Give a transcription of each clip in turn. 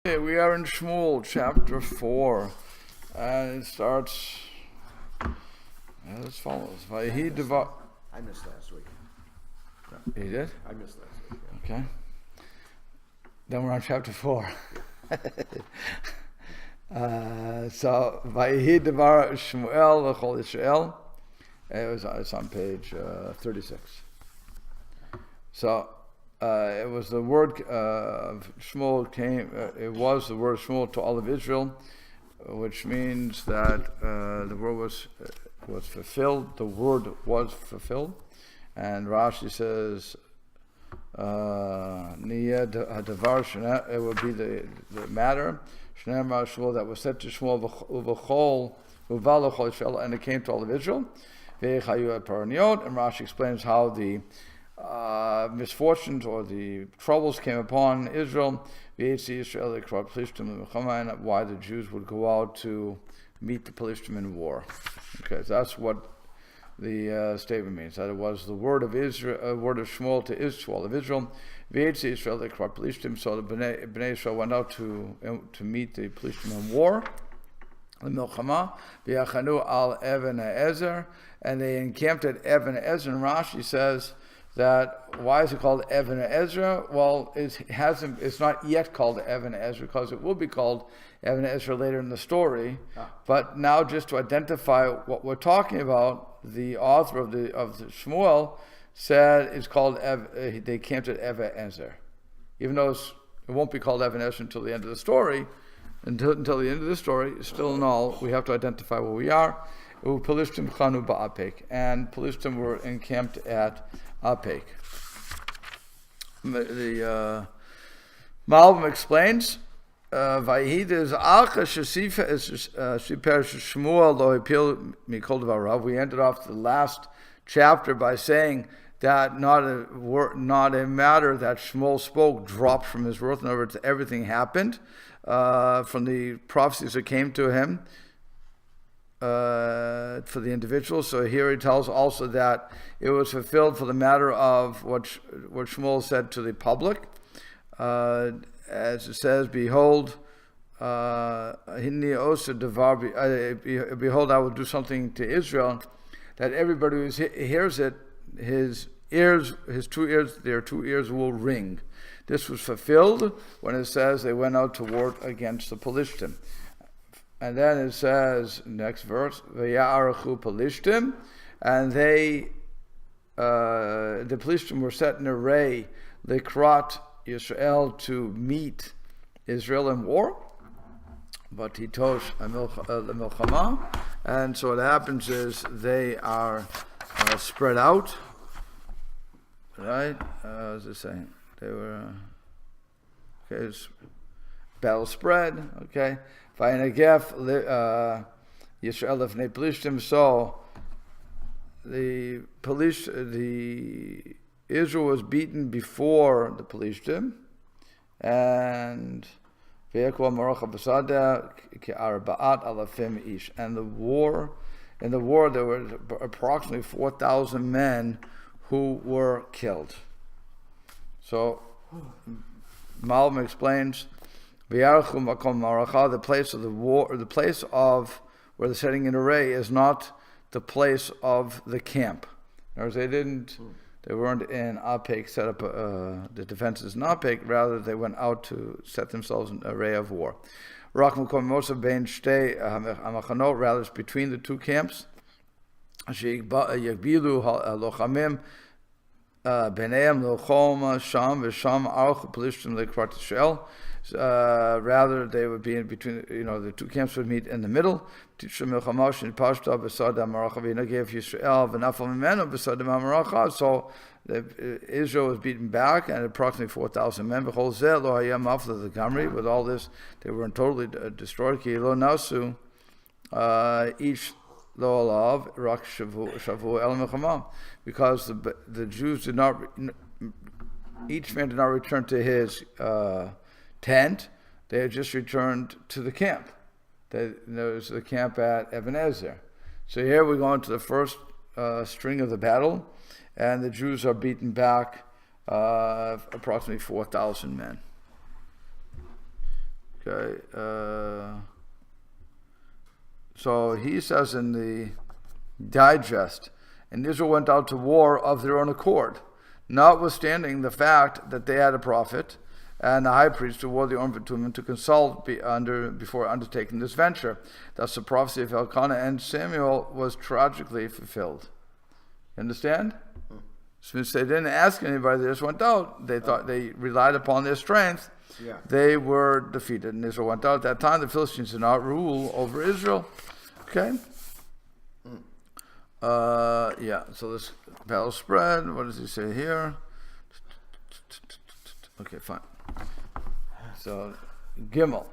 Okay, we are in Shmuel chapter 4, and it starts as follows. I missed last week. You did? I missed last week. Okay. Then we're on chapter 4. So, Vayehi Devar Shmuel L'chol Yisrael. It's on page 36. So, it was the word of Shmuel came. It was the word of Shmuel to all of Israel, which means that the word was fulfilled. The word was fulfilled, and Rashi says, "Niyad hadavar." It would be the matter. Shneimar Shmuel that was said to Shmuel uvachol uvalachol Israel, and it came to all of Israel. Ve'chayu paraniot, and Rashi explains how the misfortunes or the troubles came upon Israel, and why the Jews would go out to meet the Pelishtim in war. Okay, so that's what the statement means. That it was the word of Israel, word of Shmuel to Israel of Israel. Israel, the Pelishtim. So the Bnei Israel went out to meet the Pelishtim in war. The Milchama, v'yachanu al Even Ezer, and they encamped at Even Ezer. And Rashi says that why is it called Even Ezra? Well, it's not yet called Even Ezra because it will be called Even Ezra later in the story. But now, just to identify what we're talking about, the author of the Shmuel said it's called they camped at Even Ezra, even though it won't be called Even Ezra until the end of the story. Until the end of the story, still in all, we have to identify where we are. Pelishtim chanu ba'apek, and Pelishtim were encamped at Apek. The Malbim explains, Vayihid is Alcha Shesifer Shiper Shmuel Lo Hipil Mikol Devarav. We ended off the last chapter by saying that not a matter that Shmuel spoke dropped from his word. In other words, everything happened from the prophecies that came to him for the individual. So here he tells also that it was fulfilled for the matter of what Shmuel said to the public, as it says, "Behold, behold, I will do something to Israel that everybody who hears it, his two ears, their two ears will ring." This was fulfilled when it says they went out to war against the Pelishtim. And then it says, next verse, V'ya'arachu Pelishtim, and the Pelishtim were set in array, Likrat Yisrael, to meet Israel in war. But Titosh Milchama, and so what happens is they are spread out, right? As I say, they were okay. Battle spread, okay. Vayinagef Yisrael lefnei Pelishtim. So the Israel was beaten before the Pelishtim, and ve'ekol maracha b'sada ke'arba'at alafim ish. And in the war there were approximately 4,000 men who were killed. So Malbim explains, the place of the war, or the place of where they're setting in array, is not the place of the camp. In other words, they weren't in Apek, set up the defenses in Apek. Rather, they went out to set themselves in array of war. Rather, it's between the two camps. Rather, they would be in between. The two camps would meet in the middle. So Israel was beaten back, and approximately 4,000 men. With all this, they were totally destroyed. Each because the Jews did not. Each man did not return to his tent. They had just returned to the camp. There was the camp at Even Ezer. So here we go into the first string of the battle, and the Jews are beaten back approximately 4,000 men. Okay. So he says in the digest, and Israel went out to war of their own accord, notwithstanding the fact that they had a prophet and a high priest who wore the Urim and to consult before undertaking this venture. Thus the prophecy of Elkanah and Samuel was tragically fulfilled. You understand? Since they didn't ask anybody, they just went out. They thought they relied upon their strength. Yeah. They were defeated, and Israel went out. At that time, the Philistines did not rule over Israel. Okay? So this battle spread. What does he say here? Okay, fine. So, Gimel.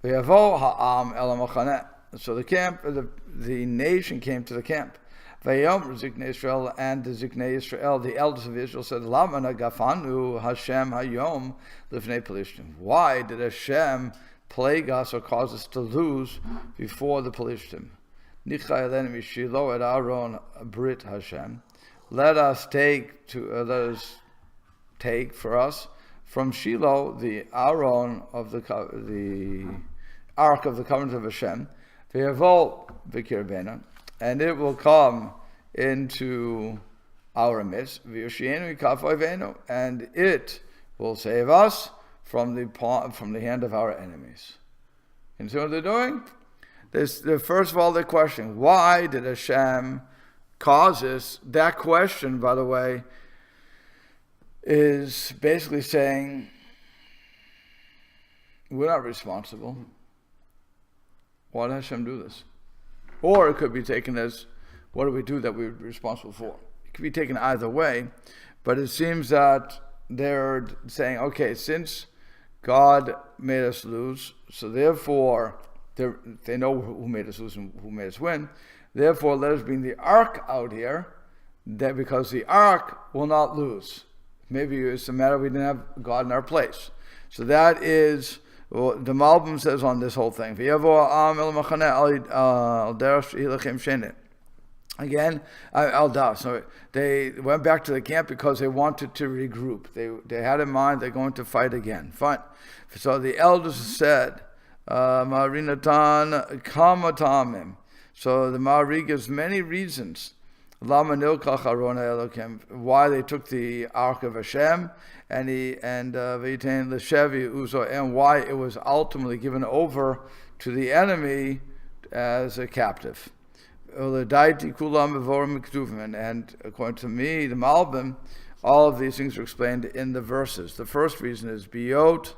V'yavo ha'am el ha'machaneh. So the nation came to the camp. Vayom Ziknei Israel, and the Ziknei Israel, the elders of Israel, said, Lama nagafanu Hashem hayom lifnei Pelishtim. Why did Hashem plague us or cause us to lose before the Pelishtim? Nichai elenu mishilo et Aaron brit Hashem. Let us take for us from Shiloh the Aaron of the Ark of the Covenant of Hashem. V'yavo v'kirbena. And it will come into our midst, and it will save us from the hand of our enemies. And so what they're doing? First of all, they're questioning, why did Hashem cause this? That question, by the way, is basically saying, we're not responsible. Why did Hashem do this? Or it could be taken as, what do we do that we're responsible for? It could be taken either way, but it seems that they're saying, okay, since God made us lose, so therefore, they know who made us lose and who made us win, therefore let us bring the ark out here, that because the ark will not lose. Maybe it's a matter we didn't have God in our place. So that is... Well, the Malbim says on this whole thing. Again, so they went back to the camp because they wanted to regroup. They had in mind they're going to fight again. Fine. So the elders said, Marinatan Kamatamim. So the Mari gives many reasons why they took the Ark of Hashem and why it was ultimately given over to the enemy as a captive. And according to me, the Malbim, all of these things are explained in the verses. The first reason is Biyot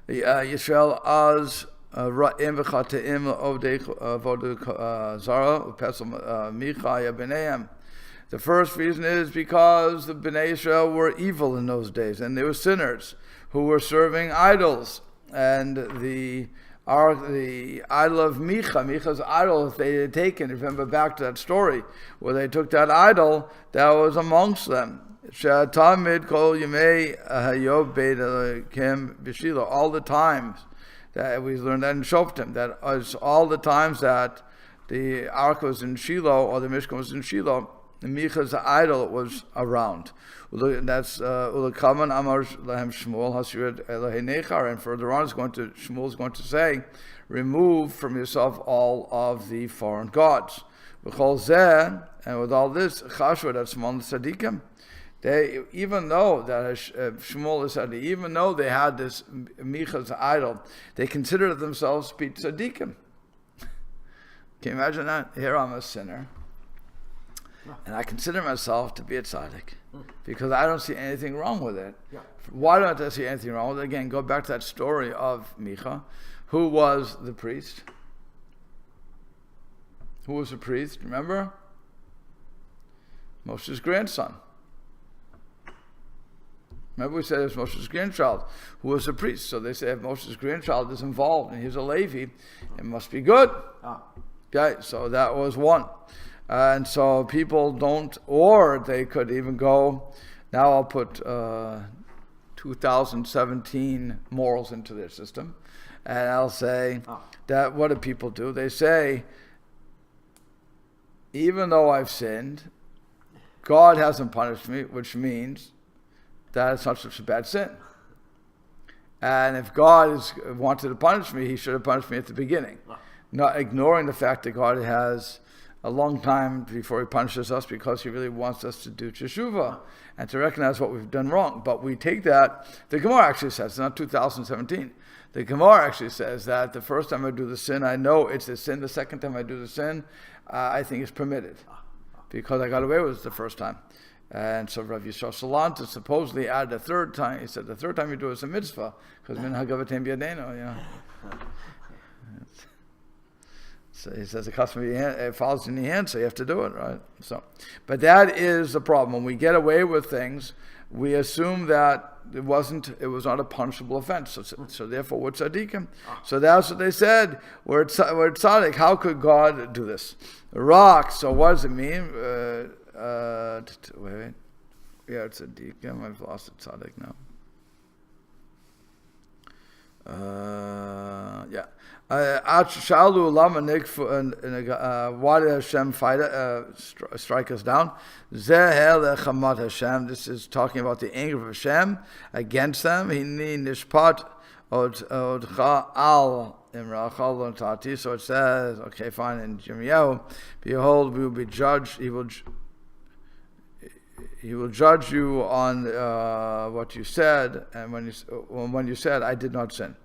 Yisrael Az Ra'im v'chateim avodah zara u'pesel michaya b'neihem. The first reason is because the Bnei Israel were evil in those days, and they were sinners who were serving idols. And the idol of Micha's idol, if they had taken, remember back to that story, where they took that idol, that was amongst them. She'atamid kol yemei hayob beit Elokim b'Shilo. All the times that we learned that in Shoftim, that was all the times that the Ark was in Shiloh, or the Mishkan was in Shiloh, the Micha's idol was around. That's Ulakaman Amar Lahem Shmuel Hasired Elahei Nechar, and further on Shmuel is going to say, remove from yourself all of the foreign gods. V'chol zeh, and with all this, Chashva that's among the tzaddikim. They, even though that Shmuel said, even though they had this Micha's idol, they considered themselves to be tzaddikim. Can you imagine that? Here I'm a sinner, and I consider myself to be a tzaddik because I don't see anything wrong with it. Yeah. Why don't I see anything wrong with it? Again, go back to that story of Micha. Who was the priest? Who was the priest? Remember? Moshe's grandson. Remember we said it was Moshe's grandchild who was a priest. So they say if Moshe's grandchild is involved and he's a Levi, it must be good. Okay, so that was one. And so people don't, or they could even go, now I'll put 2017 morals into their system, and I'll say that what do people do? They say, even though I've sinned, God hasn't punished me, which means that it's not such a bad sin. And if God wanted to punish me, he should have punished me at the beginning. Not ignoring the fact that God has a long time before he punishes us because he really wants us to do teshuvah and to recognize what we've done wrong. But we take that, the Gemara actually says, it's not 2017, the Gemara actually says that the first time I do the sin, I know it's a sin. The second time I do the sin, I think it's permitted because I got away with it the first time. And so Rav Yisrael Salanter supposedly added a third time. He said the third time you do it is a mitzvah because min hagavatem b'yadeinu. So he says it falls in the hand, so you have to do it, right? So, but that is the problem. When we get away with things, we assume that it was not a punishable offense. So therefore, we're tzaddikim. So that's what they said. We're tzaddik. How could God do this? Rock. So what does it mean? Wait. Yeah, it's tzaddikim. I've lost it. Tzaddik now. Yeah. Shalu lama why did Hashem strike us down? Zeh lechamat Hashem. This is talking about the anger of Hashem against them. Hini nishpat odcha al imrachal tati. So it says, okay, fine, in Yirmiyahu, behold, we will be judged. He will judge you on what you said, and when you said, I did not sin.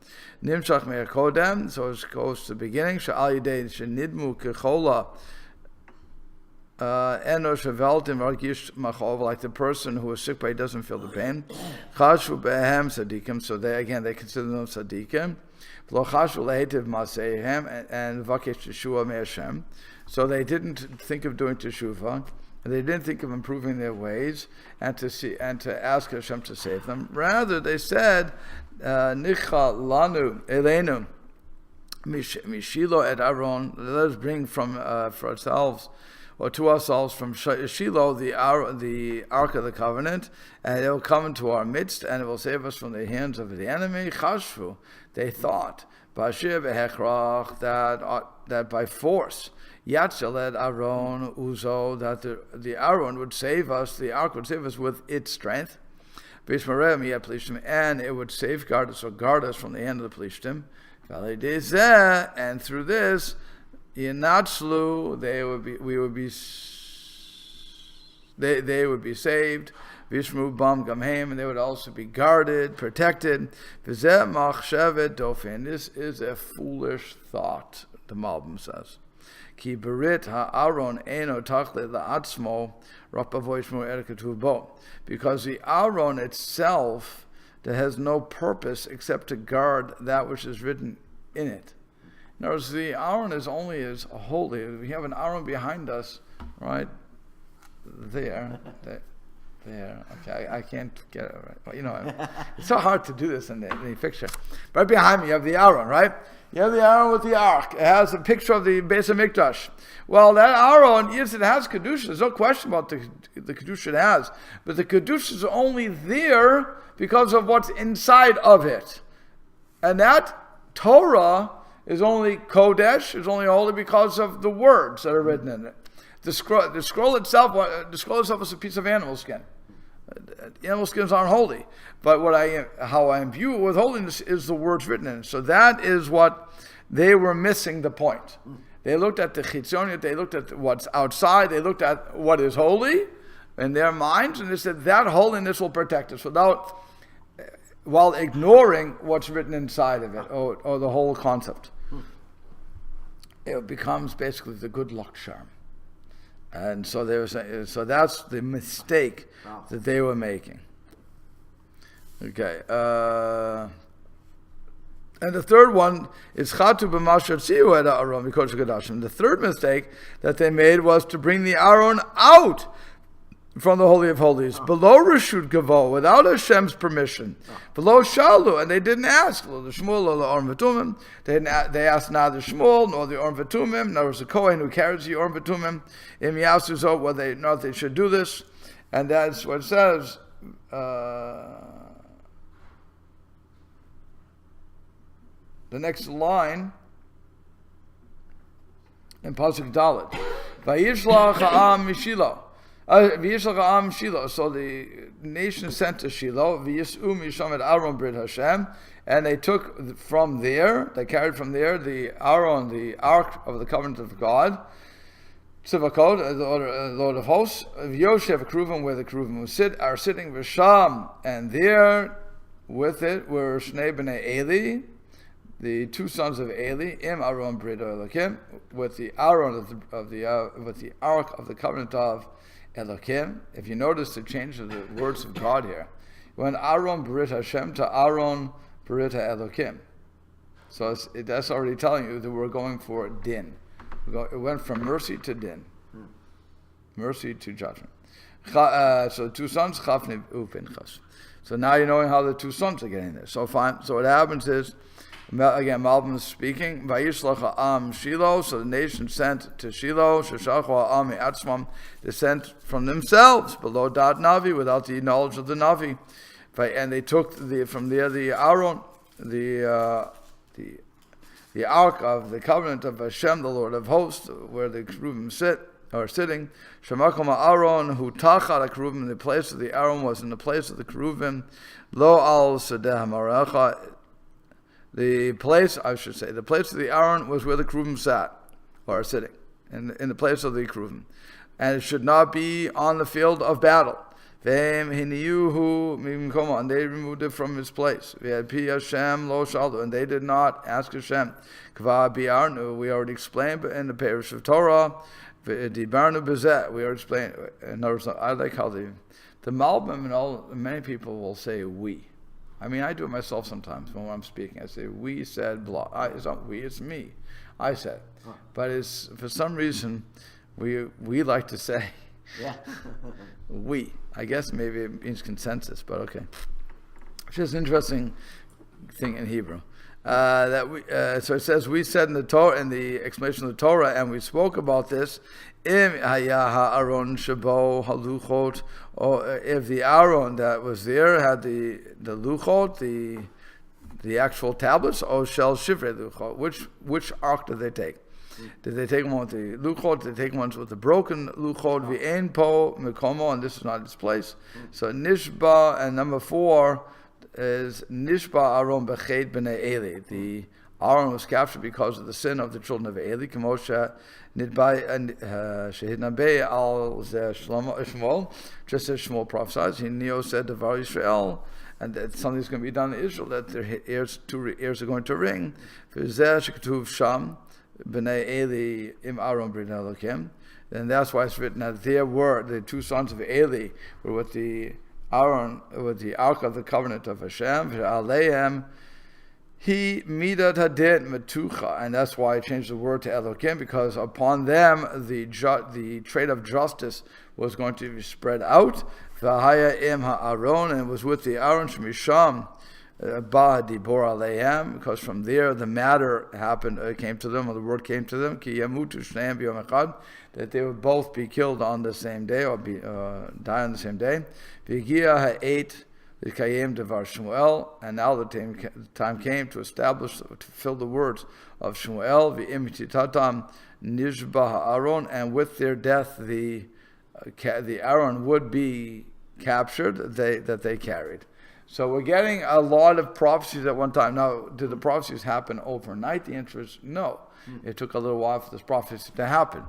Nimshach me'akodem, so it goes to the beginning. Sha'al yidei shenidmu kechola eno sheveltim ragish machov, like the person who is sick but he doesn't feel the pain. Chashu behem tzadikim, so they consider them tzadikim. V'lo chashu lehetiv maseihem, and vakesh teshuvah me'Hashem. So they didn't think of doing teshuvah. They didn't think of improving their ways and to ask Hashem to save them. Rather, they said, "Nicha lanu elenu mishilo et Aaron." Let us bring from for ourselves or to ourselves from Shiloh the Ark of the Covenant, and it will come into our midst, and it will save us from the hands of the enemy. Chashvu, they thought, b'ashir v'hechrach, that by force. Yatzaled Aaron Uzo, that the Aaron would save us, the ark would save us with its strength. And it would safeguard us or guard us from the hand of the Plishtim. And through this, Yinatzlu, they would be saved. Vishmu Bam Gamhem, and they would also be guarded, protected. This is a foolish thought, the Malbim says. Ki berit ha'aron eno tachle la'atzmo rapavoishmu erkatuv bo. Because the Aaron itself that has no purpose except to guard that which is written in it. In other words, the Aaron is only as holy. We have an Aaron behind us, right? There. Okay, I can't get it right. Well, it's so hard to do this in the picture. Right behind me, you have the Aaron, right? You have the Aaron with the ark. It has a picture of the Beis HaMikdash. Well, that Aaron, yes, it has Kedusha. There's no question about the Kedusha it has. But the Kedusha is only there because of what's inside of it. And that Torah is only Kodesh, is only holy because of the words that are written in it. The scroll itself is a piece of animal skin. Animal skins aren't holy, but how I imbue it with holiness is the words written in it. So that is what they were missing the point. They looked at the chitzoniot, they looked at what's outside, they looked at what is holy in their minds, and they said that holiness will protect us while ignoring what's written inside of it, or the whole concept. It becomes basically the good luck charm. And so that's the mistake that they were making. Okay. And the third one is Chatu b'masher tziu et Aaron mikodesh kodashim. The third mistake that they made was to bring the Aaron out from the Holy of Holies, below Reshut Gavo, without Hashem's permission, below Shalu, and they didn't ask, the Shmuel or the Orm V'tumim. They asked neither Shmuel nor the Orm V'tumim, nor was the Kohen who carries the Orm V'tumim. Im Yasuzo, whether they should do this, and that's what it says. The next line in Pasuk Dalet, Vayishlach ha'am mishilo. So the nation sent to Shiloh, V'yis'u misham et Aaron brit Hashem, And they took from there, they carried from there the Aaron, the Ark of the Covenant of God, Tzivakot, the Lord of Hosts, Yoshev Kruvim, where the Kruvim are sitting, Visham, and there with it were Shnei B'nai Eli, the two sons of Eli, Im Aaron Brit Elokim, with the Aaron with the Ark of the Covenant of Elokim. If you notice the change of the words of God here, when Aaron Brit Hashem to Aaron Brit Elokim, so that's already telling you that we're going for din. It went from mercy to din, mercy to judgment. So the two sons, Chafni Upinchas. So now you're knowing how the two sons are getting there. So fine. So what happens is, again, Malbim is speaking. Vayishlach Am Shiloh. So the nation sent to Shiloh. Sheshachu Am Atzmam. They sent from themselves below Dat Navi, without the knowledge of the Navi. And they took from there the Aaron, the Ark of the Covenant of Hashem, the Lord of Hosts, where the Kerubim sitting. Shemakom Aaron, who tachat Kerubim, in the place of the Aaron was in the place of the Kerubim. Lo al Sedeh Marecha. The place of the Aaron was where the Kerubim sat, or are sitting, in the place of the Kerubim. And it should not be on the field of battle. And they removed it from his place. And they did not ask Hashem. We already explained in the parish of Torah. We already explained. In other words, I like how the Malbim and many people will say we. I mean, I do it myself sometimes when I'm speaking. I say, we said blah. It's not we, it's me. I said. But it's, for some reason, we like to say, Yeah. we. I guess maybe it means consensus, but okay. Which is an interesting thing in Hebrew. So it says, we said in the Torah, in the explanation of the Torah, and we spoke about this, Im haya ha'aron shabo haluchot, or if the Aaron that was there had the luchot, the actual tablets, or shel shivrei luchot, which ark did they take? Did they take one with the luchot? Did they take ones with the broken luchot? V'ein po mekomo, and this is not its place. So nishba, and number 4 is nishba Aaron b'chet b'nei Eli. The Aaron was captured because of the sin of the children of Eli. K'moshe nidbai shehidnabei al Shmuel, just as Shmuel prophesied. He neo said to Israel, and that something's going to be done in Israel, that their ears are going to ring. V'zeh shekatuv sham b'nei Eli im Aaron b'nei Elokim. And that's why it's written that there were the two sons of Eli were with the Aaron, with the Ark of the Covenant of Hashem, Aleim, he midat hadin metucha, and that's why I changed the word to Elokim, because upon them the trade of justice was going to be spread out. V'haya im ha'aron, and it was with the Aaron shemisham ba dibor aleim, because from there the matter came to them, or the word came to them, ki yamutu shneim b'yom echad, that they would both be killed on the same day, or die on the same day. V'giya ha'et l'kayim devar Shmuel, and now the time came to establish, to fulfill the words of Shmuel, v'im titatam nishba ha'aron, and with their death the Aaron would be captured, that they carried. So we're getting a lot of prophecies at one time. Now, did the prophecies happen overnight? The answer is no. It took a little while for this prophecy to happen.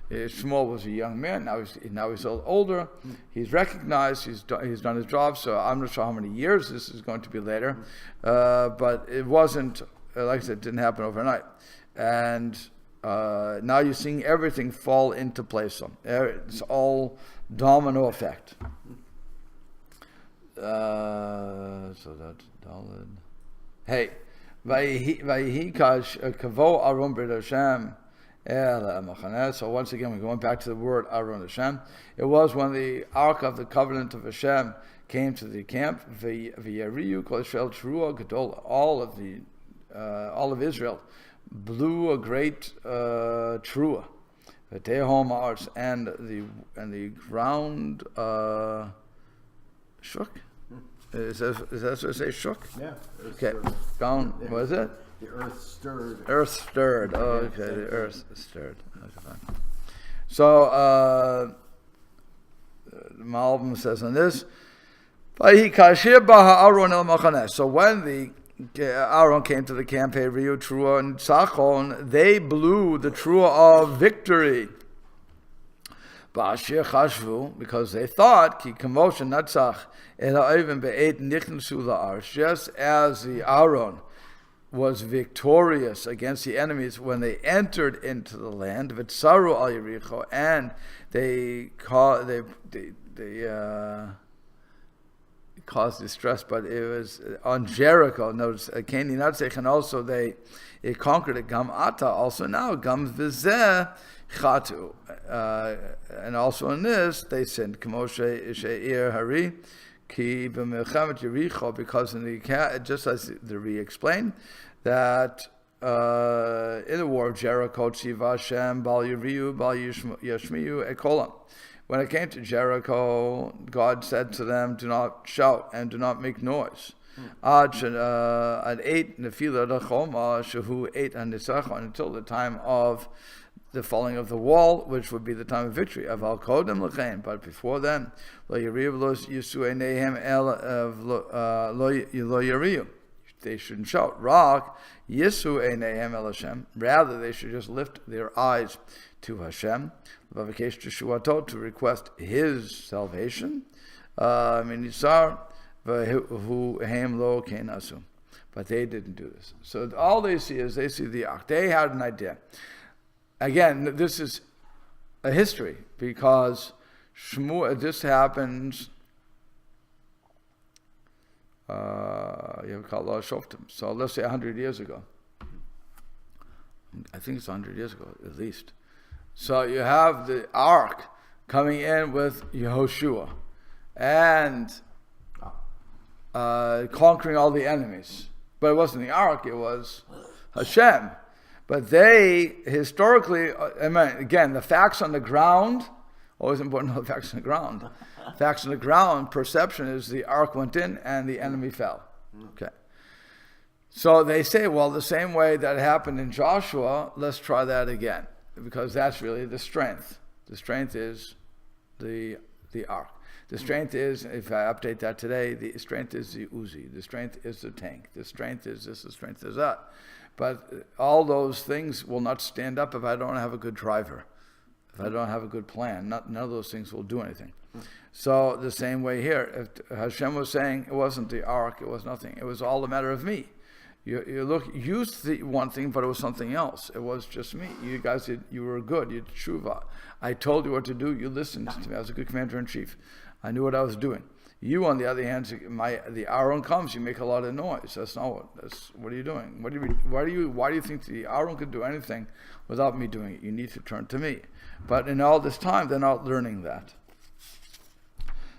Shmuel was a young man. Now he's older. He's recognized. He's done his job. So I'm not sure how many years this is going to be later. But it wasn't, like I said, it didn't happen overnight. And now you're seeing everything fall into place. So it's all domino effect. So that's Daled. Hey, Vayihikash Kavo Aaron B'Reit Hashem. So once again, we're going back to the word Aaron Hashem. It was when the Ark of the Covenant of Hashem came to the camp. V'yariyu kol Israel Trua Gadol. All of Israel blew a great trua. V'tehom arts, and the ground shook. Is that what it says? Shook? Yeah. Okay. Down. Yeah. What is it? The earth stirred. Earth stirred. Oh, okay. The earth stirred. Okay, fine. So the Malbim says on this, so when Aaron came to the camp, Riu, Trua, and Tzachon, they blew the Trua of victory. Ba'ashir chashvu, because they thought, ki kamosha natzach, el ha'oivim be'et nichnasu la'arsh, just as the Aaron was victorious against the enemies when they entered into the land, v'tzaru al Yericho, and they caused distress, but it was on Jericho. Notice, Keni Natzech, and also they conquered it. Gam ata, also now, gam v'zeh chatu, and also in this they sinned. K'moshe she'ir hari ki b'milchemet Yericho, because in the just as the Ri explained that in the war of Jericho, Tziva Hashem bal Yiriu bal Yashmiu ekolam. When it came to Jericho, God said to them, "Do not shout and do not make noise." Ad 8 nefila dachoma shehu 8 hanisachon, until the time of the falling of the wall, which would be the time of victory. Aval kodem lechem, but before then, lo yiriu lo yisu einehem el lo yiriu. They shouldn't shout. Rak yisu einehem el Hashem. Rather, they should just lift their eyes to Hashem, to request His salvation. But they didn't do this. So all they see is the ark. They had an idea. Again, this is a history, because this happens. So let's say 100 years ago. I think it's 100 years ago, at least. So you have the ark coming in with Yehoshua and conquering all the enemies. But it wasn't the ark, it was Hashem. But they, historically, again, the facts on the ground, always important to know the facts on the ground. Facts on the ground, perception is the ark went in and the enemy fell. Okay. So they say, well, the same way that happened in Joshua, let's try that again. Because that's really the strength. The strength is the ark. The strength is, if I update that today, the strength is the Uzi. The strength is the tank. The strength is this, the strength is that. But all those things will not stand up if I don't have a good driver. If I don't have a good plan, none of those things will do anything. So the same way here, if Hashem was saying it wasn't the ark, it was nothing. It was all a matter of me. You see one thing, but it was something else. It was just me. You guys you were good. You did tshuva. I told you what to do. You listened to me. I was a good commander-in-chief. I knew what I was doing. You, on the other hand, the Aaron comes. You make a lot of noise. That's not what are you doing? Why do you think the Aaron could do anything without me doing it? You need to turn to me. But in all this time, they're not learning that.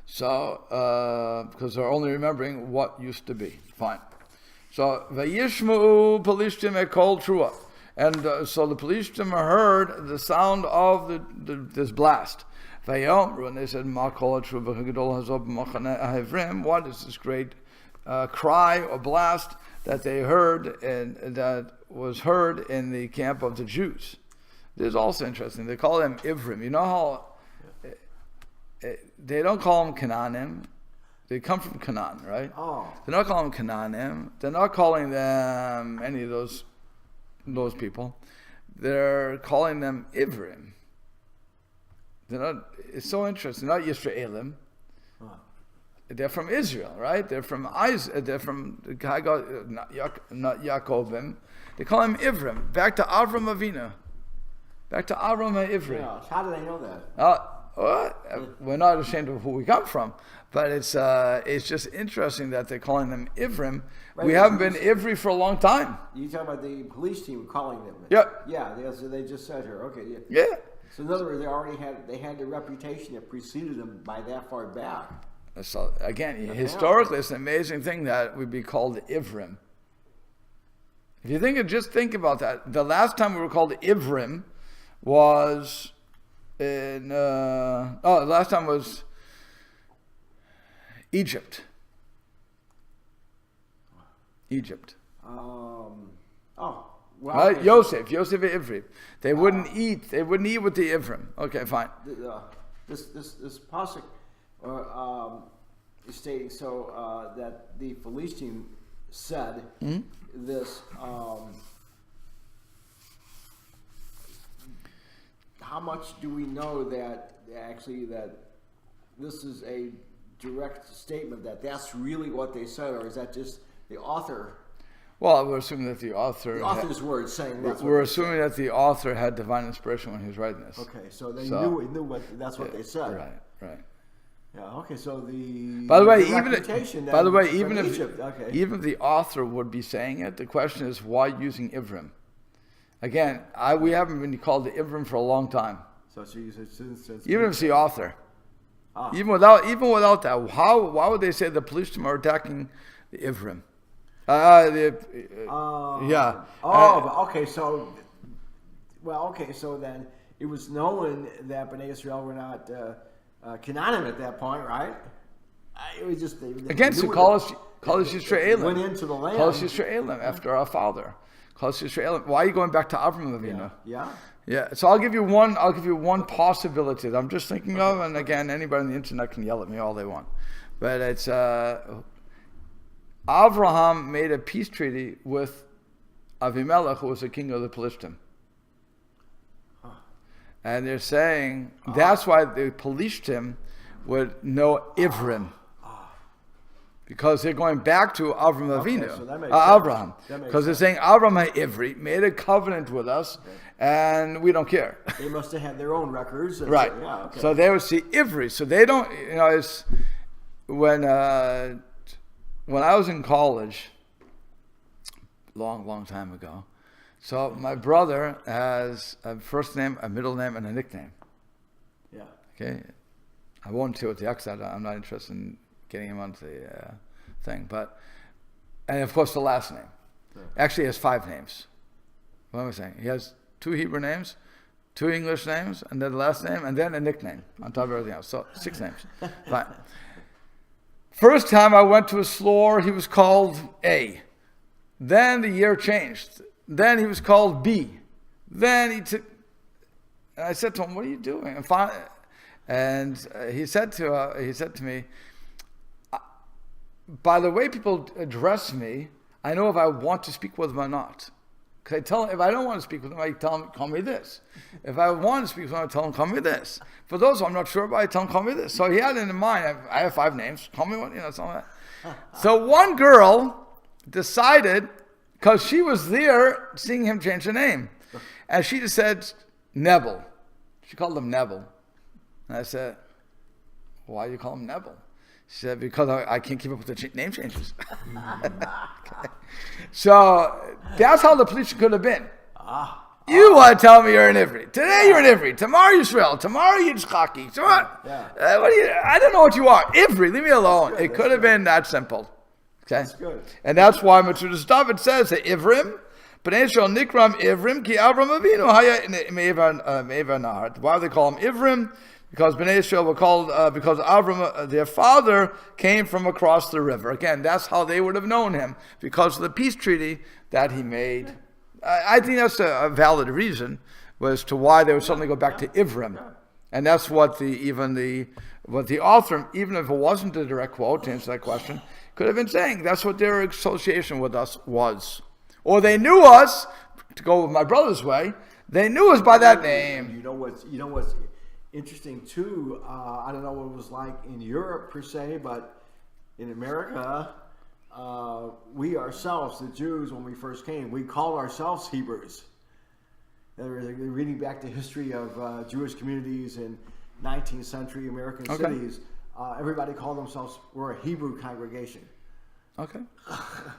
So because they're only remembering what used to be. Fine. So vayishmu Pelishtim ekol trua, and so the Pelishtim heard the sound of this blast. Vayomru, and they said, "Ma kol trua v'chagdol hazob machane ha'evrim." What is this great cry or blast that they heard, and that was heard in the camp of the Jews? This is also interesting. They call them Ivrim. You know how they don't call them Canaanim. They come from Canaan, right? Oh. They're not calling them Canaanim. They're not calling them any of those people. They're calling them Ivrim. They're not. It's so interesting. Not Yisraelim. Oh. They're from Israel, right? They're from Isaac. They're from not Yaakovim. They call him Ivrim. Back to Avram Avinu. Back to Avram Ivri. Yeah. How do they know that? We're not ashamed of who we come from, but it's just interesting that they're calling them Ivrim. Right, we haven't been Ivri for a long time. You talk about the police team calling them. Yep. Yeah. They just said here. Okay. Yeah. Yeah. So in other words, they had the reputation that preceded them by that far back. So again, historically, it's an amazing thing that we'd be called Ivrim. If you just think about that. The last time we were called Ivrim was in the last time was Egypt. Well, right? Yosef Ivri. They wouldn't eat with the Ivrim. Okay, fine. This pasuk is stating that the Philistine said this. How much do we know that actually that this is a direct statement that that's really what they said, or is that just the author? Well, we're assuming that the author's words saying that's we're assuming that the author had divine inspiration when he was writing this. Okay, so they knew what that's what they said. Right. Yeah. Okay. So the by the way, even if the author would be saying it, the question is why using Ivrim? Again, we haven't been called the Ivrim for a long time. So even if it's the author, even without that, why would they say the Pelishtim are attacking the Ivrim? Okay. So then it was known that Bnei Israel were not Canaanim at that point, right? It was just again. So call us Yisraelim. Went into the land. Call us Yisraelim after our father. Call us Yisraelim. Why are you going back to Avram Avinu? Yeah. So I'll give you one possibility that I'm just thinking of, and again, anybody on the internet can yell at me all they want, but it's Avraham made a peace treaty with Avimelech, who was the king of the Pelishtim. And they're saying that's why the Pelishtim would know Ivrim. Because they're going back to Avram Avinu, so that makes Abraham. Sense. Because they're saying Avraham Ivri made a covenant with us, and we don't care. They must have had their own records. Right. So they would see Ivri. So they don't, it's when I was in college, long time ago, so my brother has a first name, a middle name, and a nickname. Yeah. Okay. I won't say what the X is. I'm not interested in getting him onto the thing, and of course the last name. Yeah. Actually, he has 5 names. What am I saying? He has 2 Hebrew names, 2 English names, and then the last name, and then a nickname on top of everything else. So 6 names. Fine. First time I went to his floor, he was called A. Then the year changed. Then he was called B. Then and I said to him, "What are you doing?" And he said to me, "By the way people address me, I know if I want to speak with them or not. Because I tell them, if I don't want to speak with them, I tell them, call me this. If I want to speak with them, I tell them, call me this. For those who I'm not sure about, I tell them, call me this." So he had it in mind, I have 5 names, call me one, something like that. So one girl decided, because she was there seeing him change the name, and she just said, Nebel. She called him Nebel. And I said, "Why do you call him Nebel?" She said, "Because I can't keep up with the name changes." Okay. So that's how the police could have been. You want to tell me you're an Ivri. Today you're an Ivri. Tomorrow you're Israel. Tomorrow you're Yitzchaki. I don't know what you are. Ivri, leave me alone. It could have been that simple. Okay? That's good. And that's why Metzudas David says that Ivrim, Bnei Israel Nikram Ivrim, Ki Avram Avinu Haya Me'eva Nahar. Why do they call him Ivrim? Because Bnei Israel were called, because Avram, their father, came from across the river. Again, that's how they would have known him, because of the peace treaty that he made. I think that's a valid reason as to why they would suddenly go back to Ivrim. And that's what the author, even if it wasn't a direct quote to answer that question, could have been saying. That's what their association with us was. Or they knew us, to go with my brother's way, they knew us by that name. You know what's interesting too, I don't know what it was like in Europe per se, but in America, we ourselves, the Jews, when we first came, we called ourselves Hebrews. Reading back the history of Jewish communities in 19th century American cities, everybody called themselves, we're a Hebrew congregation. Okay.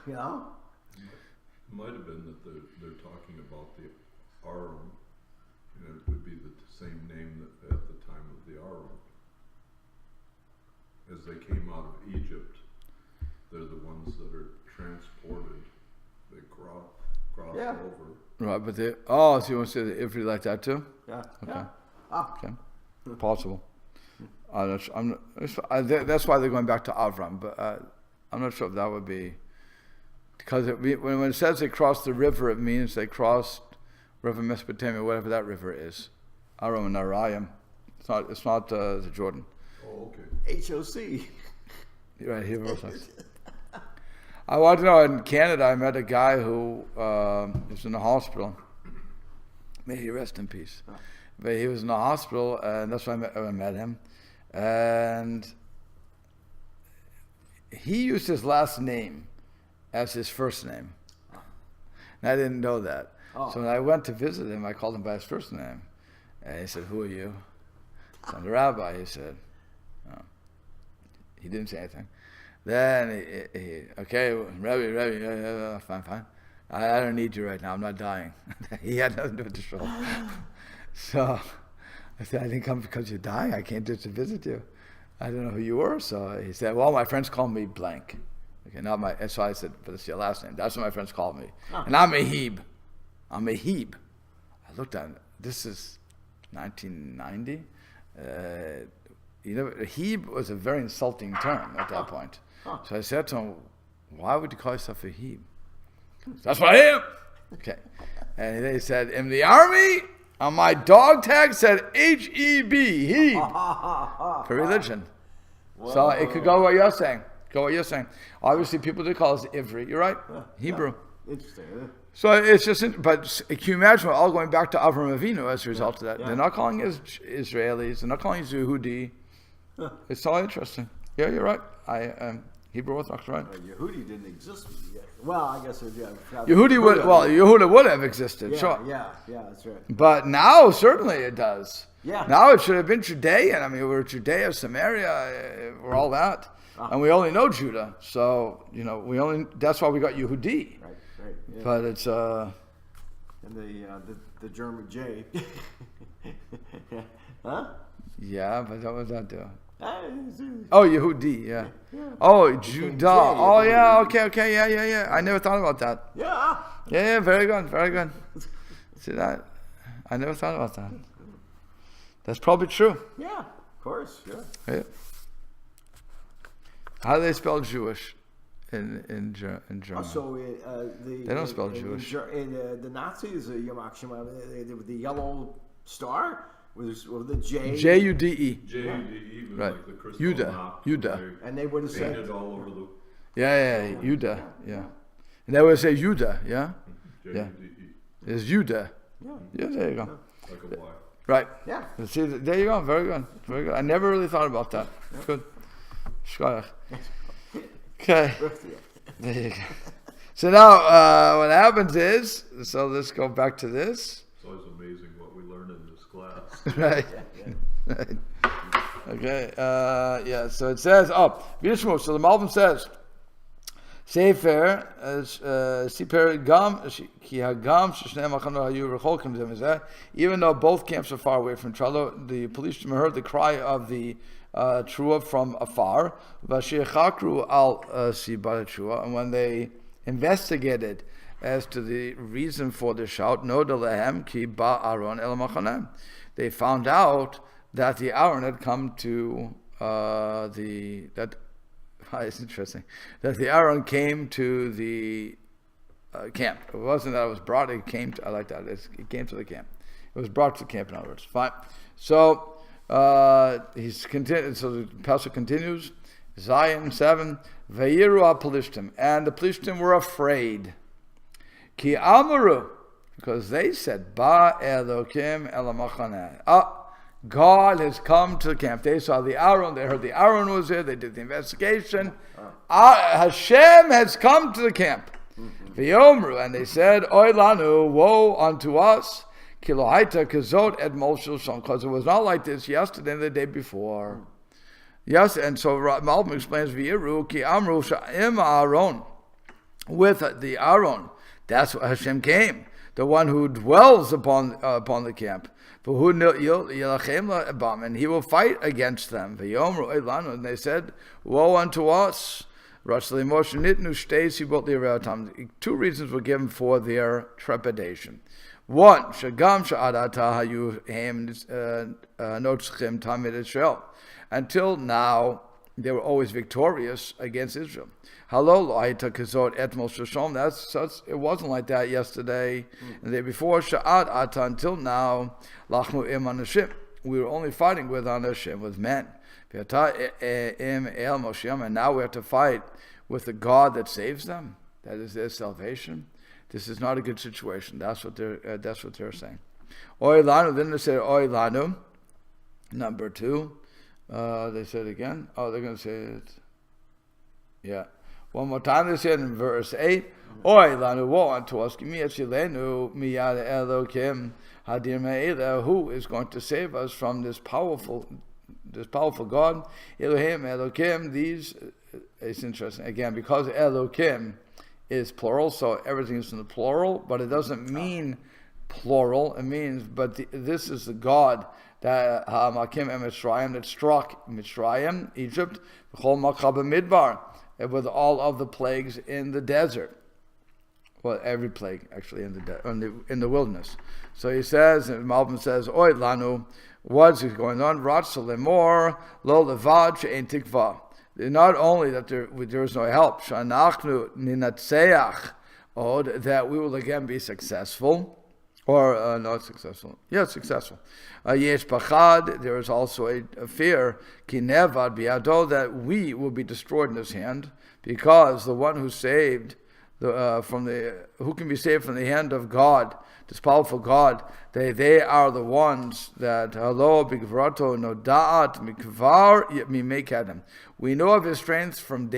You know? It might have been that they're talking about the Aram. It would be the same name at the time of the Aram. As they came out of Egypt, they're the ones that are transported. They cross over. Right, but so you want to say the Ivri like that too? Yeah. Okay. Yeah. Okay. Possible. That's why they're going back to Avram, but I'm not sure if that would be, because when it says they crossed the river, it means they crossed River Mesopotamia, whatever that river is. Aram and Arayim. It's not the Jordan. Oh, okay. HOC. Right, here also. I want to know, in Canada, I met a guy who was in the hospital. May he rest in peace. But he was in the hospital, and that's why I met him. And he used his last name as his first name. And I didn't know that. Oh. So when I went to visit him, I called him by his first name. And he said, "Who are you?" So I'm the rabbi, he said. Oh. He didn't say anything. Then he okay, Rabbi, fine. I don't need you right now. I'm not dying. He had nothing to do with the show. So I said, "I didn't come because you're dying. I came just to visit you. I don't know who you were." So he said, "Well, my friends call me blank." Okay, not my. And so I said, "But it's your last name." That's what my friends called me. And I'm Ahib. I'm Ahib. I looked at it. This is 1990. Ahib was a very insulting term at that point. So I said to him, "Why would you call yourself Ahib?" "That's what I am." Okay. And then he said, "In the army, on my dog tag said H-E-B, Heb, for religion." So it could go what you're saying. Obviously, people do call us Ivri. You're right. Hebrew. Interesting. So it's just, but can you imagine we're all going back to Avram Avinu as a result of that? Yeah. They're not calling us Israelis. They're not calling us Yehudi. It's all interesting. Yeah, you're right. Hebrew Orthodox, right? Yehudi didn't exist yet. Well, I guess it did. Yehuda would have existed, Yeah, sure. yeah, that's right. But now, certainly it does. Yeah. Now it should have been Judean. I mean, we're Judea, Samaria, we're all that. And we only know Judah. So, that's why we got Yehudi. Right. Yeah. But it's, And the German J. Huh? yeah, but what does that do? It's- Oh, Yehudi, yeah. Oh, Judah. J, Oh, Yehudi. yeah, okay, yeah. I never thought about that. Yeah. Yeah, very good. See that? I never thought about that. That's probably true. Yeah, of course. Yeah. Yeah. How do they spell Jewish in German? So They don't spell Jewish. The Nazis, Yamach Shema, with the yellow star with the J. J-U-D-E. J-U-D-E was Right. like the crystal Judah. map. Judah. They And they would have said, painted all over the Yeah, Judah, yeah. And they would say Judah, yeah? J-U-D-E, It's Judah. yeah, Yeah, there you go. like a Y. Right. yeah. See, there you go. Very good. I never really thought about that. Good. Shkoyach. Okay. There you go. So now, what happens is, so let's go back to this. It's always amazing what we learn in this class. Right. Okay. Yeah. So it says, Bishmu. So the Malbim says, Sefer Siper Gam Ki Hagam Shneim Machano Hayu Rechokim Zeh Mizeh. Even though both camps are far away from each other, the police heard the cry of the Trua from afar. Vashechakru al Sibar Trua, and when they investigated as to the reason for the shout, No Delehem Ki Ba Aaron El Machanem, they found out that the Aaron had come to it's interesting that the Aaron came to the camp. It wasn't that it was brought. It came to. I like that. It came to the camp. It was brought to the camp. In other words, fine. So he's continued. So the passage continues. Zion 7. Vayiru Pelishtim, and the Pelishtim were afraid. Ki Amaru, because they said, Ba Elokim Elamachaneh. God has come to the camp. They saw the Aaron. They heard the Aaron was there. They did the investigation. Hashem has come to the camp. V'yomru, and they said, Oy lanu, woe unto us. Kilohaita kazot et molshul shon, because it was not like this yesterday and the day before. Yes, and so Malbim explains, V'yiru ki amru sha'im Aaron, with the Aaron. That's what Hashem came, the one who dwells upon the camp. And he will fight against them. And they said, woe unto us. Two reasons were given for their trepidation. One, until now, they were always victorious against Israel. It wasn't like that yesterday and the day before. Until now, we were only fighting with Anashim, with men. And now we have to fight with the God that saves them, that is their salvation. This is not a good situation. That's what they're saying. Oy lanu. Then they said oy lanu. Number 2. They said again. Oh, they're going to say it. Yeah. One more time. They said in verse 8. Oy lanu, woe unto us. Kimi etzilenu miyad Elokim hadir me'ela. Who is going to save us from this powerful God? Elohim, Elokim. These. It's interesting again because Elokim is plural, so everything is in the plural, but it doesn't mean plural. It means, this is the God that Hamakim and Mitzrayim, that struck Mitzrayim, Egypt, Chol Makab Midbar, with all of the plagues in the desert. Well, every plague actually in the wilderness. So he says, and Malbim says, Oy lanu, what's going on? Ratz lemor lo levad she'en tikva. Not only that there is no help, Shanachnu ninatseach, that we will again be successful, or not successful. Yeah, successful. Yesh pachad, there is also a fear, kinevad biado, that we will be destroyed in his hand, because the one who saved who can be saved from the hand of God, this powerful God, they are the ones that hello bigvrato no da'at mikvar mimekadem. We know of his strength from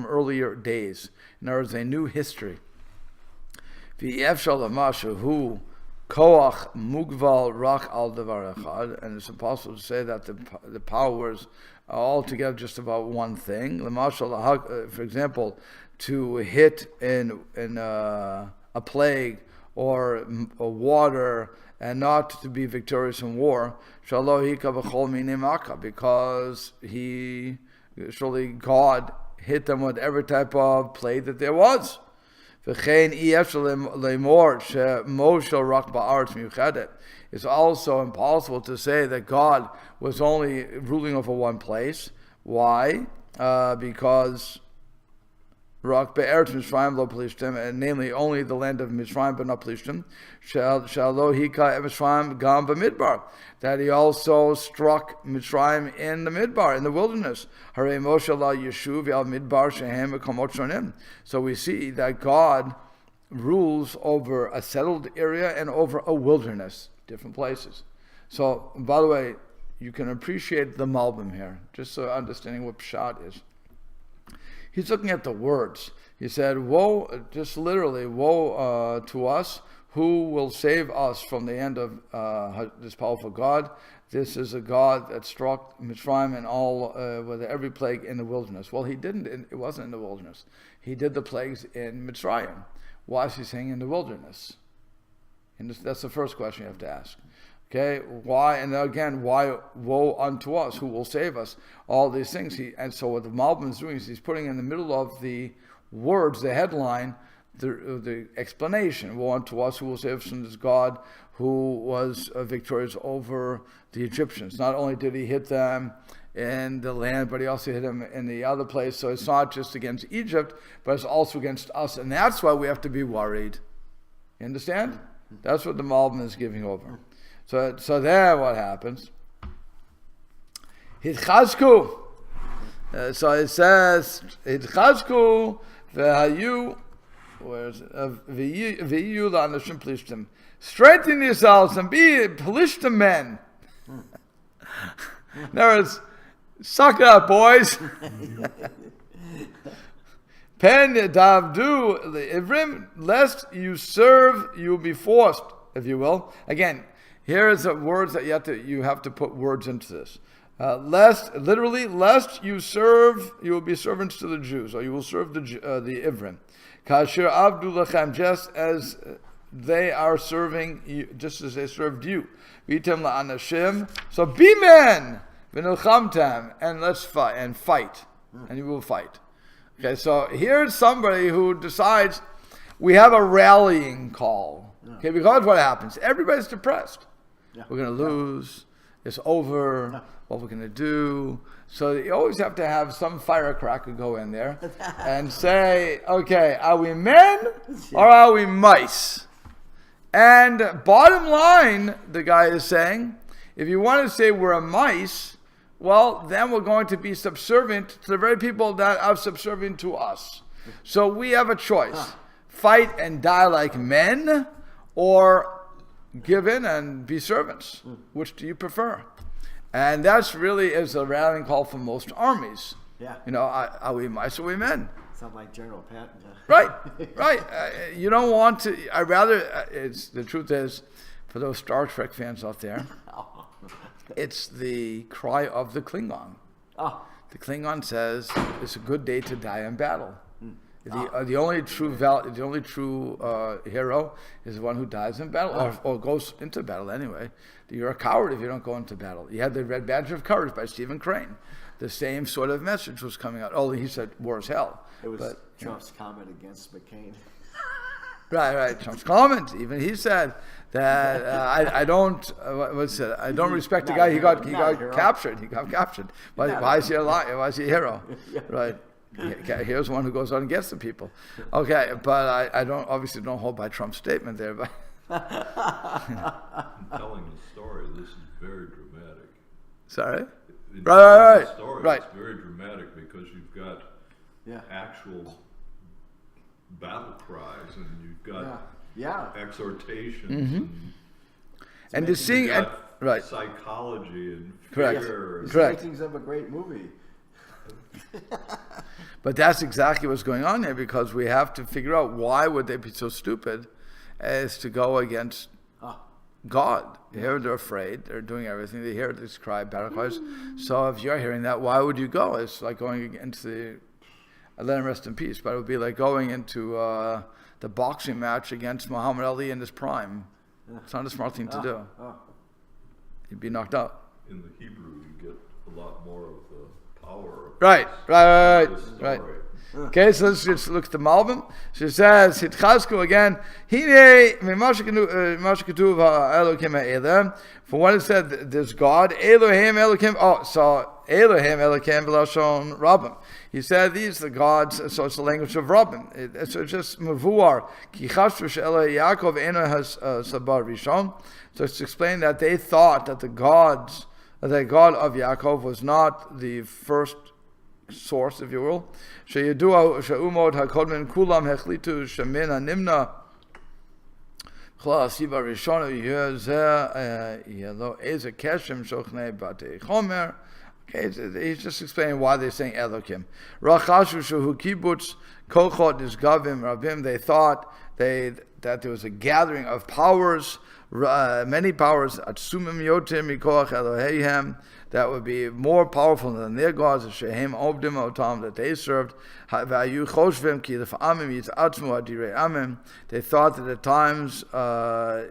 earlier days. In other words, they knew history. V'yefshal who koach mugval rak al davar echad, and it's impossible to say that the powers are altogether just about one thing. For example, to hit in a plague or a water and not to be victorious in war, because surely God hit them with every type of plague that there was. It's also impossible to say that God was only ruling over one place. Why? Because Rak be'eretz Mitzrayim lo plishtim, and namely only the land of Mitzrayim but not plishtim. Shalo hika Mitzrayim gam b'midbar, that he also struck Mitzrayim in the midbar, in the wilderness. Harei Moshe la yeshuv al midbar shehem v'komot shonim. So we see that God rules over a settled area and over a wilderness, different places. So, by the way, you can appreciate the Malbim here, just so understanding what Pshat is. He's looking at the words. He said, woe, just literally, woe to us, who will save us from the hand of this powerful God. This is a God that struck Mitzrayim and all, with every plague in the wilderness. Well, he didn't, it wasn't in the wilderness. He did the plagues in Mitzrayim. Why is he saying in the wilderness? And that's the first question you have to ask. Okay, why? And again, why woe unto us? Who will save us? All these things. And so what the Malbim is doing is he's putting in the middle of the words, the headline, the explanation. Woe unto us, who will save us from this God who was victorious over the Egyptians. Not only did he hit them in the land, but he also hit them in the other place. So it's not just against Egypt, but it's also against us. And that's why we have to be worried. You understand? That's what the Malbim is giving over. So there, what happens? Hitchazku. So it says, Hitchazku v'hayu. Where is it? V'yu la'anashim plishtim. Strengthen yourselves and be plishtim men. In other words, suck it up, boys. Pen davdu l'ivrim, lest you serve, you will be forced, if you will. Again, here is the words that you have to put words into this. Lest you serve, you will be servants to the Jews, or you will serve the Ivrim. Kasher avdu lechem, just as they are serving you, just as they served you. Vitem la'anashim, so be men, v'nilchamtem, and let's fight, and you will fight. Okay, so here's somebody who decides we have a rallying call. Okay, because what happens? Everybody's depressed. Yeah. We're going to lose. It's over. Yeah. What we're going to do. So you always have to have some firecracker go in there and say, okay, are we men or are we mice? And bottom line, the guy is saying, if you want to say we're a mice, well, then we're going to be subservient to the very people that are subservient to us. So we have a choice. Fight and die like men, or give in and be servants. Which do you prefer? And that's really is a rallying call for most armies. Yeah. You know, are we mice or we men? Sound like General Patton. Right, right. You don't want to. I rather. The truth is, for those Star Trek fans out there, it's the cry of the Klingon. Oh. The Klingon says it's a good day to die in battle. The only true hero is the one who dies in battle, or goes into battle anyway. You're a coward if you don't go into battle. You had the Red Badge of Courage by Stephen Crane. The same sort of message was coming out. Only he said war is hell. It was Trump's comment against McCain. Right. Trump's comment. Even he said that I don't. What's it? I don't respect the guy. He got captured. He got captured. Why is he a liar? Why is he a hero? Yeah. Right. Here's one who goes out and gets the people. Okay, but I don't hold by Trump's statement there. But In telling the story, this is very dramatic. sorry. In Right. telling the story, Right. It's very dramatic because you've got actual battle cries and you've got exhortations And to see you've got right. psychology and Correct. fear. It's Correct. makings of a great movie. But that's exactly what's going on here, because we have to figure out why would they be so stupid as to go against God. Here they're afraid. They're doing everything. They hear this cry, battle cries. So if you're hearing that, why would you go? It's like going against let him rest in peace, but it would be like going into the boxing match against Muhammad Ali in his prime. It's not a smart thing to do. You'd be knocked out. In the Hebrew, you get a lot more of the power of Right. the story. Okay, so let's just look at the Malbim. She says, Hitchazku again, Hine Mashkatuv Elohim Ha'elem. For when it said there's God, Elohim Elohim, so Elohim Elohim V'lashon Rabbim. He said these are the gods, so it's the language of Rabbim. It's just Mavuar. Ki Chashvu She'ela Yaakov Eno Has Sabar Rishon. So it's explained that they thought that the God of Yaakov was not the first source, if you will. Sheyadua she'umot hakodmen kulam hechlitu shemin hanimna chla asiva rishona yezeh yelo eze keshem shochnei batei chomer. Okay, he's just explaining why they're saying Elokim. Rachashu shehu kibbutz kochot nisgavim rabim. They thought that there was a gathering of powers, many powers, atsumim yotim mikoach Eloheihem, that would be more powerful than their gods, shehem obdim otam, that they served. Vayu choshvim ki lefa'amim yitzatmu adirei amim. They thought that at times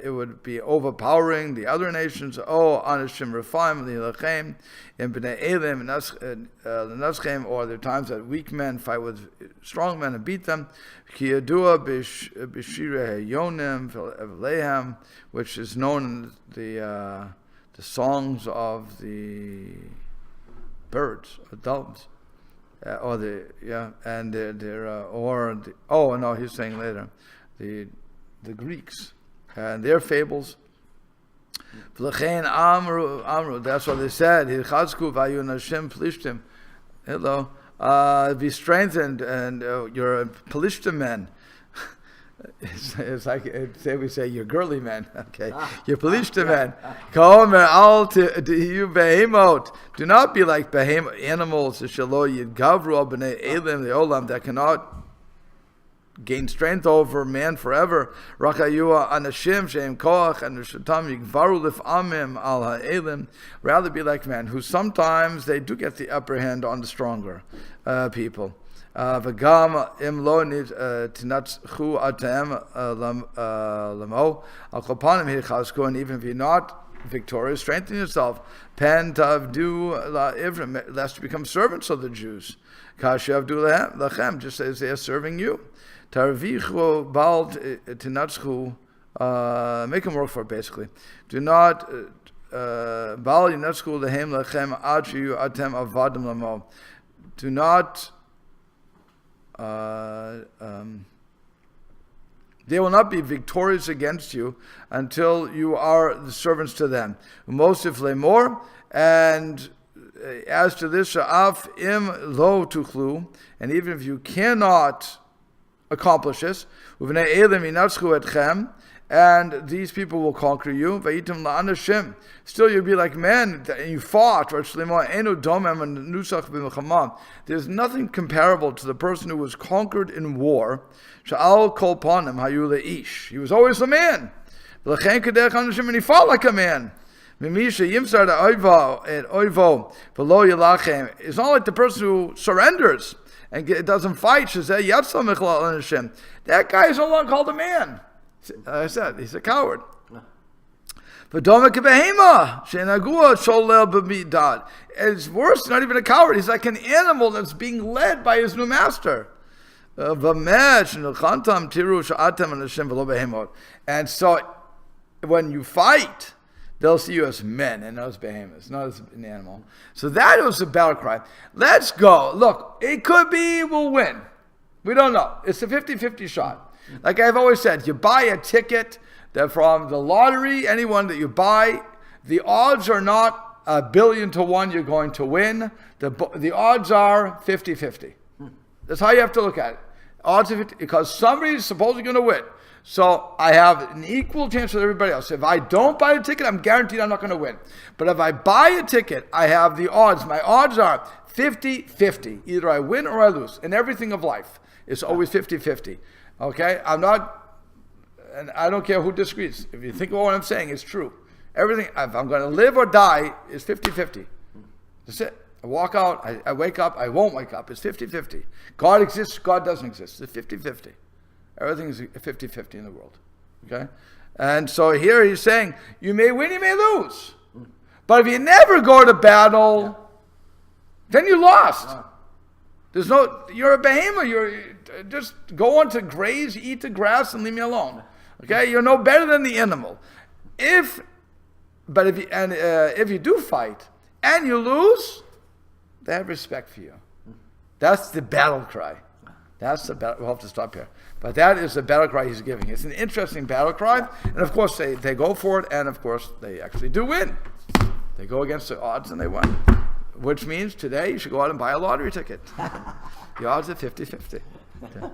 it would be overpowering the other nations. Oh, anashim refaim lilachem in bnei elim l'naschem, or there are times that weak men fight with strong men and beat them. Ki yadua b'shirei yonim v'lehem, which is known in the songs of the birds, or doves, he's saying later, the Greeks and their fables. V'lechein amru, that's what they said. Hilchazku v'ayu nashim plishtim. Hello, be strengthened, and you're Plishtim men. It's like we say you're girly men, okay? You're Plishtim men. Komer al you behemot. Do not be like behemoth animals. Shelo yidgavru al bnei elim leolam, that cannot gain strength over man forever. Rakayua anashim sheim koach and shatam yigvaru lifamim al ha'elim. Rather be like men, who sometimes they do get the upper hand on the stronger people. V'gam im lo tinatzchu atem lamo al kopanim hichazku, and even if you're not victorious, strengthen yourself. Pen tavdu la ivrim, lest you become servants of the Jews. Kashavdu lachem, just as they are serving you. Tarvichu bal tinatzchu, make them work for it, basically. Do not bal yinatzchu lehem lachem ad sheyu atem avadim lamo. Do not they will not be victorious against you until you are the servants to them. Mosif lemor, and as to this, sha'af im lo tuchlu, and even if you cannot accomplish this, uvnei elim yinatzchu etchem, and these people will conquer you. Vayitim la'anashim. Still, you'll be like men, and you fought. There's nothing comparable to the person who was conquered in war. Sha'al kol panim hayu le'ish. He was always a man. And he fought like a man. It's not like the person who surrenders and doesn't fight. That guy is no longer called a man. I said, he's a coward. It's worse, not even a coward. He's like an animal that's being led by his new master. And so, when you fight, they'll see you as men and not as behemoths, not as an animal. So that was the battle cry. Let's go. Look, it could be we'll win. We don't know. It's a 50-50 shot. Like I've always said, you buy a ticket that from the lottery, anyone that you buy, the odds are not 1,000,000,000 to 1 you're going to win. The odds are 50-50. That's how you have to look at it. Odds of 50, because somebody's supposedly going to win. So I have an equal chance with everybody else. If I don't buy a ticket, I'm guaranteed I'm not going to win. But if I buy a ticket, I have the odds. My odds are 50-50. Either I win or I lose. In everything of life, it's always 50-50. Okay? I'm not, and I don't care who disagrees. If you think about what I'm saying, it's true. Everything, if I'm going to live or die, is 50-50. That's it. I walk out, I wake up, I won't wake up. It's 50-50. God exists, God doesn't exist. It's 50-50. Everything is 50-50 in the world. Okay? And so here he's saying, you may win, you may lose. But if you never go to battle, then you lost. You're a behemoth. Just go on to graze, eat the grass, and leave me alone. Okay? You're no better than the animal. If you do fight and you lose, they have respect for you. That's the battle cry. That's the battle. We'll have to stop here. But that is the battle cry he's giving. It's an interesting battle cry. And of course, they go for it. And of course, they actually do win. They go against the odds and they win. Which means today you should go out and buy a lottery ticket. The odds are 50-50. Okay.